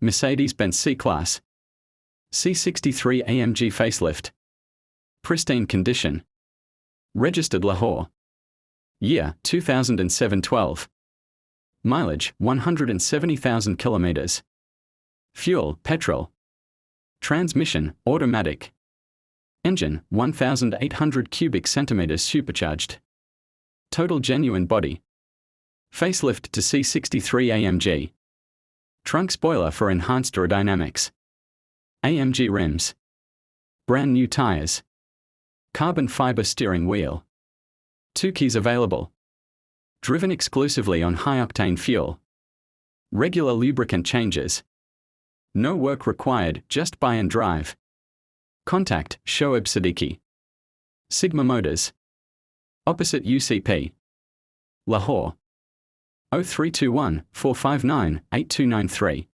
Mercedes-Benz C-Class. C63 AMG Facelift. Pristine condition. Registered Lahore. Year 2007-12. Mileage 170,000 kilometers. Fuel petrol. Transmission automatic. Engine 1,800 cubic centimeters supercharged. Total genuine body. Facelift to C63 AMG. Trunk spoiler for enhanced aerodynamics. AMG rims. Brand new tires. Carbon fiber steering wheel. 2 keys available. Driven exclusively on high-octane fuel. Regular lubricant changes. No work required, just buy and drive. Contact Shoaib Siddiqui. Sigma Motors. Opposite UCP. Lahore. 0321 459 8293.